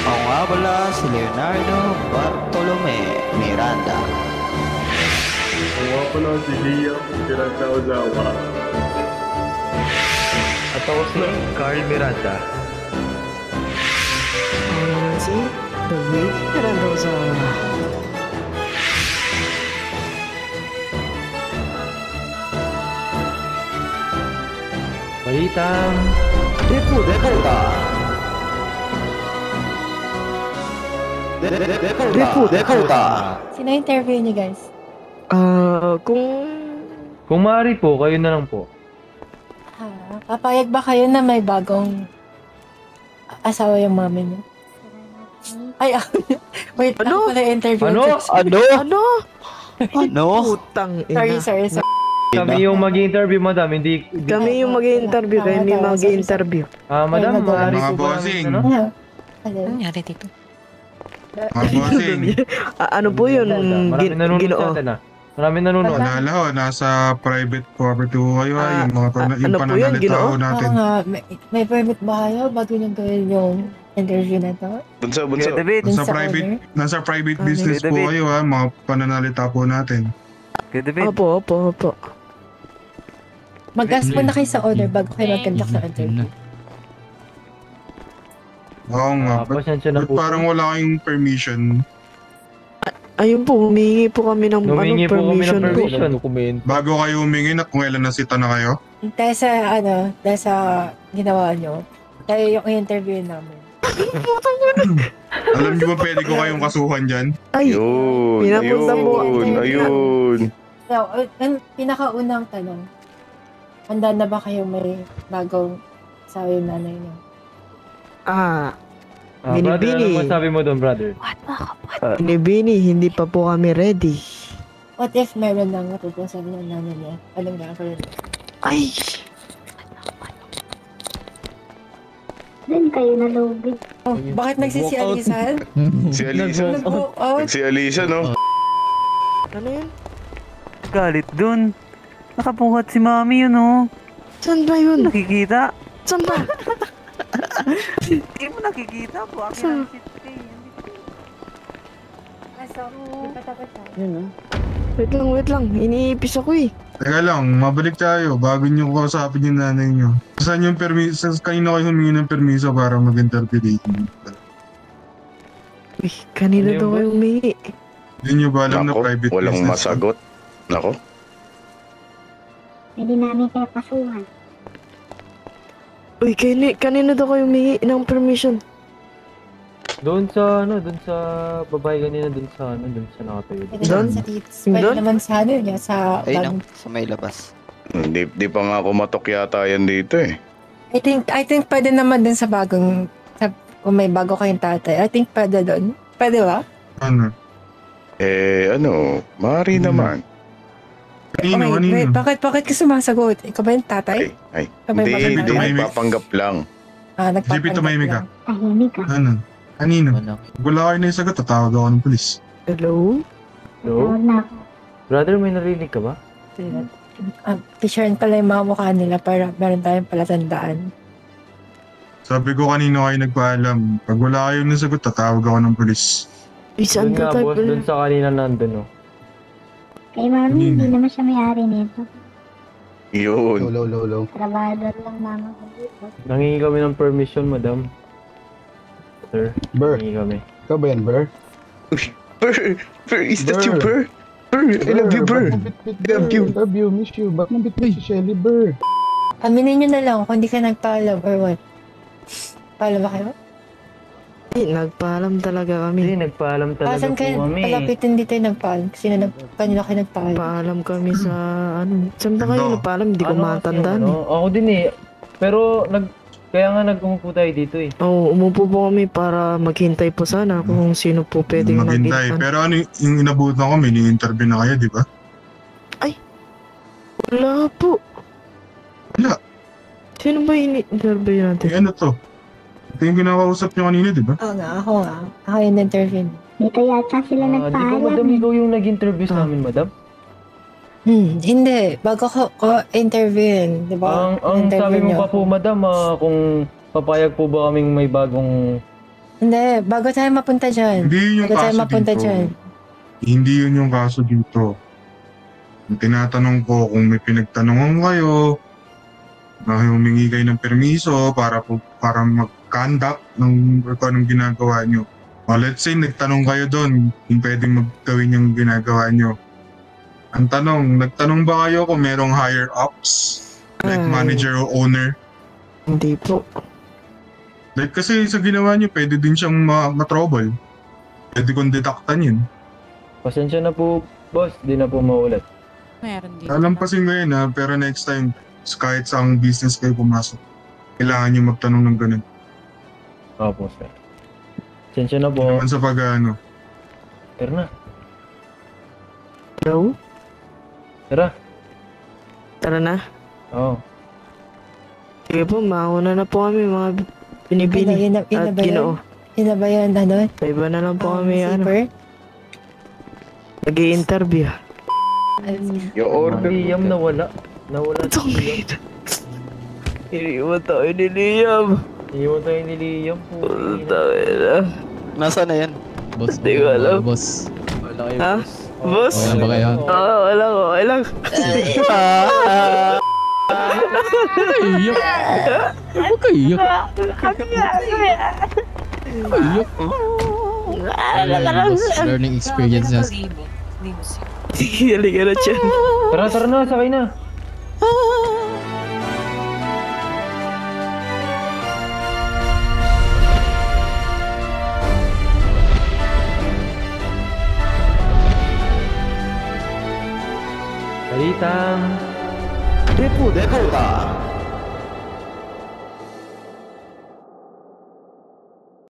Ako nga pala si Leonardo Bartolome Miranda. Ako nga pala si Liam Miranda Ozawa. At ako si Carl Miranda. Si David Mendoza. Balitang Deputa. Deputa. Sino interview niyo guys? Kung maaari po, kayo na lang po. Papayag ba kayo na may bagong asawa yung mami niyo? Ay, wait, Ano? ako pala yung interview. Ano? Ano? Putang ina. Sorry. Kami yung mag-interview, madam. Hindi... Kami yung mag-i-interview, kayo may mag-i-interview. madam, maaari Mga po ba bossing. namin, Ano? Ano nangyari dito? Mga bossing. Ano po yun? Marami nanonood sa Ginoo. atin, Marami nanonood. Naalala ho, nasa private property ho kayo yung mga ano yung po yun, pananalita Ginoo? ho natin. Oo nga, may permit ba kayo bago nyo gawin yung interview na to? Bunso. Dun Nasa sa private, owner? nasa private Ano? business po kayo mga pananalita po natin. Opo. Mag-ask muna kayo sa owner bago kayo mag-conduct sa interview. Oo nga, Pasensya na but po. parang wala kayong permission. Ayun po, humingi po kami ng Humingi po kami ng permission. permission. Bago kayo humingi na kung ilan nasita na kayo. Dahil sa ginawa nyo, tayo yung interview namin. Alam niyo ba pwede ko kayong kasuhan dyan? Ay, Ayun. pinapunta mo. Ayun. So, ang pinakaunang tanong, handa na ba kayo may bagong asawa yung nanay niyo? Brother, Binibini. ano masabi mo doon, brother? Binibini, hindi pa po kami ready. What if meron nang matutusan ng nanay niya? Anong gagawin? Ay, Doon kayo nalugid. Oh, bakit nagsisialisan? Si Alisa. Nag-walk-out? Si Alisa, no? ano yun? Galit dun. Nakapuhat si mami yun, oh. Saan ba yun? Nakikita? Saan ba? Hindi mo nakikita po. Akin ang shit eh. Wait lang. Iniipis ako eh. Teka lang, mabalik tayo bago niyo kausapin yung nanay niyo. Saan yung permiso? Kanina kayo humingi ng permiso para mag-interview dito? Uy, kanina Ano yun, daw kayo boss? humingi. Hindi niyo ba alam na Nako, private walang business? masagot. Nako. Pwede namin kayo kasuhan. Uy, kanina daw kayo humingi ng permission. Doon sa babae kanina, doon sa nakatayo. Pwede Doon? naman sa tits. Pwede Doon? naman sa ano niya, sa Ayun bagong... sa may labas. Di pa nga kumatok yata yan dito eh. I think pwede naman din sa bagong... kung may bago kayong tatay. I think pwede doon. Pwede ba? Ano? Maaari naman. Kanino? Wait, bakit ka sumasagot? Ikaw ba yung tatay? Ay. Ikaw ba yung Hindi, maganda? nagpapanggap lang. JP, tumahimik ka. Tahimik ka. Ano? Kanino? Wala kayo na isagot, tatawag ako ng polis. Hello? Hello? Tawag na ako. Brother, may narinig ka ba? Picturean pala yung mga mukha nila para meron tayong palatandaan. Sabi ko kanino kayo nagpaalam. Pag wala kayo nasagot, tatawag ako ng polis. Uy, saan Doon ka nga, tayo boss, doon sa kanina nandun, oh. Kay mami, hindi naman siya may-ari nito. Yun. Trabador lang mama ko dito. Nangingi kami ng permission, madam. Sir, Ber, nangingi kami. ikaw ba yan, Ber? Ber, is that you, Ber? Ber, I love you, Ber. Love you. Love you, miss you. Ba't nang bitbit si Shelly, Ber? Aminin nyo na lang kung di ka nagpaalam or what. Paalam ba kayo? Nagpaalam talaga kami. Hindi, nagpaalam talaga Saan po kayo kami. palapitin dito yung nagpaalam? Kanina kayo nagpaalam? Paalam kami sa Saan ba kayo nagpaalam? Hindi ko matandaan eh. Ako din eh. Pero kaya nga nag-umupo tayo dito eh. Oo, umupo po kami para maghintay po sana kung sino po pwedeng Maghintay. mag-interview. Pero ano yung inabutan ko, mini-interview na kayo, di ba? Wala po. Wala. Sino ba ini-interview natin? Ano to? Ito yung kinakausap nyo kanina, di ba? Oo nga, ako nga. Ako yung interview. Dito yata sila Di ba, madam, nagpaalam. ikaw yung nag-interview sa amin, madam? Hindi. Bago ko interview di ba? Ang sabi mo Interview pa niyo po, ako. madam, kung papayag po ba kaming may bagong... Hindi, bago tayo mapunta dyan. Hindi yun yung Bago tayo kaso mapunta dito. dyan. Hindi yun yung kaso dito. Ang tinatanong ko kung may pinagtanungan kayo, na humingi kayo ng permiso para mag-conduct ng kung anong ginagawa nyo. O let's say nagtanong kayo doon kung pwedeng maggawin yung ginagawa nyo. Ang tanong, nagtanong ba kayo kung merong higher ups? Like Ay. manager o owner? Hindi po. Like kasi sa ginawa nyo, pwede din siyang matrouble. Pwede kong deductan yun. Pasensya na po, boss. Di na po maulit. Meron din. Alampasin ko yun ha, pero next time, kahit sa ang business kayo pumasok, kailangan nyo magtanong ng ganun. Opo, sir. Pasensya na po. Naman sa pag-ano. Tara na. Hello? Tara. Tara na. Oo. Sige po, mauna na po kami mga binibini. Yun na At ba yun? ginoo. Yun na ba yun, ano? Sa iba na lang po kami, Zipper? nag-i-interview. Your order. Liam nawala. Nawala si Liam. Iniwan tayo ni Liam. Iwan tayo ni Liam po. Nasaan na yan? Boss, Hindi ko alam. Boss. Ha? Boss? Okay ba kayo? Oo, wala ko. Okay lang. Iyak. Huwag ka iyak. Iyak. Boss, learning experience na. Halika na dyan. Tara na. Sakay na. Balitang Depu Dakota.